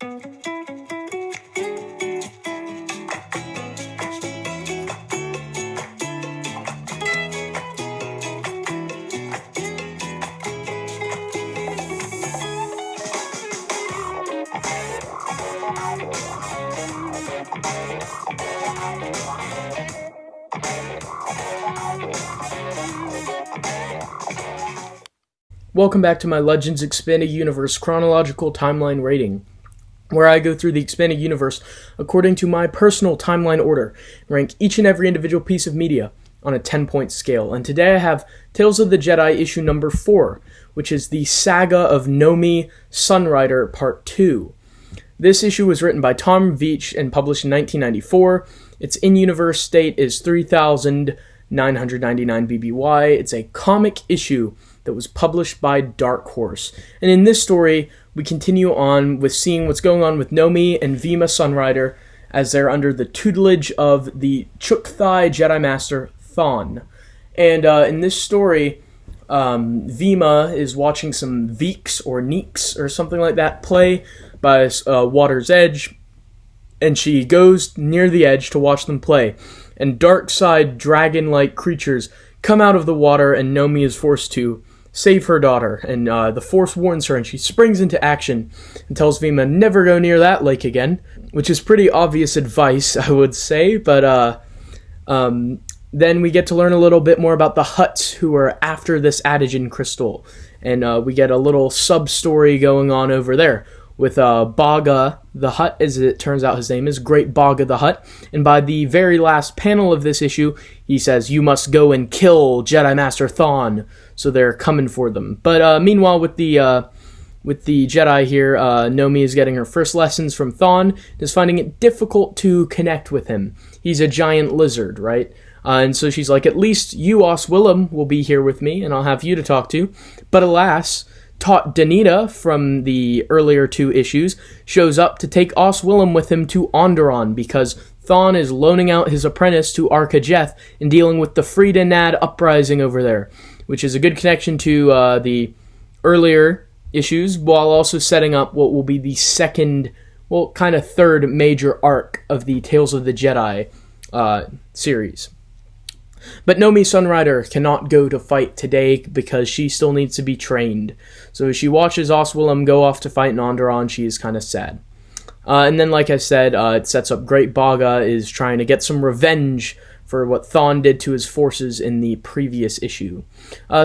Welcome back to my Legends Expanded Universe chronological timeline rating, where I go through the expanded universe according to my personal timeline order, and rank each and every individual piece of media on a 10-point scale. And today I have Tales of the Jedi issue number 4, which is the Saga of Nomi Sunrider Part 2. This issue was written by Tom Veitch and published in 1994. Its in-universe state is 3,999 BBY. It's a comic issue that was published by Dark Horse. And in this story, we continue on with seeing what's going on with Nomi and Vima Sunrider as they're under the tutelage of the Chukthai Jedi Master Thon. And in this story, Vima is watching some Veeks or Neeks or something like that play by water's edge, and she goes near the edge to watch them play. And dark side dragon-like creatures come out of the water, and Nomi is forced to save her daughter. And the Force warns her, and she springs into action and tells Vima never go near that lake again, which is pretty obvious advice, I would say. But then we get to learn a little bit more about the Hutts who are after this Adagen crystal, and we get a little sub-story going on over there with Baga the Hutt, as it turns out his name is, Great Baga the Hutt. And by the very last panel of this issue, he says, "You must go and kill Jedi Master Thon." So they're coming for them. But meanwhile, with the Jedi here, Nomi is getting her first lessons from Thon, is finding it difficult to connect with him. He's a giant lizard, right? And so she's like, at least you, Oswillum, will be here with me, and I'll have you to talk to. But alas, Taut Danita from the earlier 2 issues shows up to take Oswillum with him to Onderon because Thon is loaning out his apprentice to Arcajeth and dealing with the Friedanad uprising over there, which is a good connection to the earlier issues, while also setting up what will be the third major arc of the Tales of the Jedi series. But Nomi Sunrider cannot go to fight today because she still needs to be trained. So as she watches Oswillum go off to fight in Onderon, she is kind of sad. And then, like I said, it sets up Great Baga is trying to get some revenge for what Thon did to his forces in the previous issue.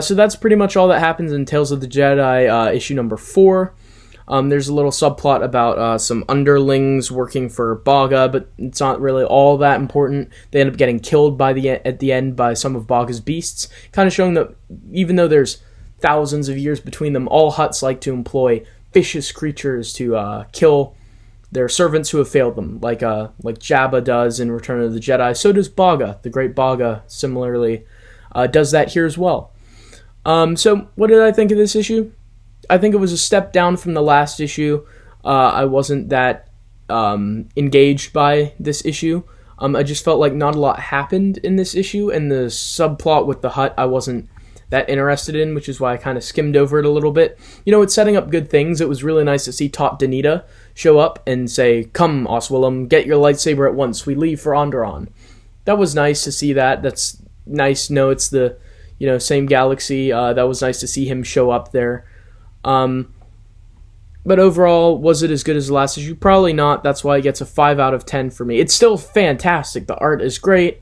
So that's pretty much all that happens in Tales of the Jedi issue number 4. There's a little subplot about some underlings working for Baga, but it's not really all that important. They end up getting killed at the end by some of Baga's beasts, kind of showing that even though there's thousands of years between them, all Hutts like to employ vicious creatures to kill their servants who have failed them, like Jabba does in Return of the Jedi. So does Baga. The Great Baga similarly does that here as well. So what did I think of this issue? I think it was a step down from the last issue. I wasn't that engaged by this issue. I just felt like not a lot happened in this issue, and the subplot with the Hutt I wasn't that interested in, which is why I kind of skimmed over it a little bit. You know, it's setting up good things. It was really nice to see Taut Danita show up and say, "Come, Oswillum, get your lightsaber at once. We leave for Onderon." That was nice to see that. That's nice. No, it's the same galaxy. That was nice to see him show up there. But overall, was it as good as the last issue? Probably not. That's why it gets a 5 out of 10 for me. It's still fantastic. The art is great.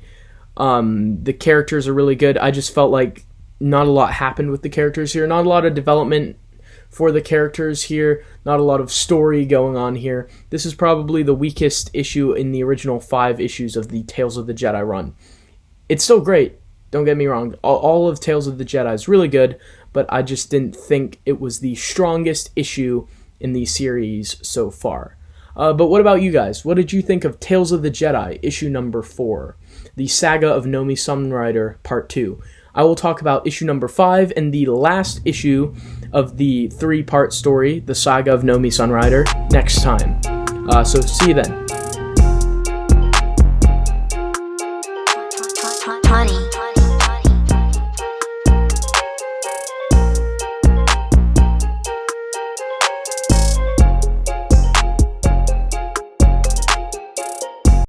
The characters are really good. I just felt like not a lot happened with the characters here. Not a lot of development for the characters here. Not a lot of story going on here. This is probably the weakest issue in the original 5 issues of the Tales of the Jedi run. It's still great. Don't get me wrong. All of Tales of the Jedi is really good, but I just didn't think it was the strongest issue in the series so far. But what about you guys? What did you think of Tales of the Jedi, issue number 4, the Saga of Nomi Sunrider, Part 2? I will talk about issue number 5 and the last issue of the 3-part story, the Saga of Nomi Sunrider, next time. So see you then.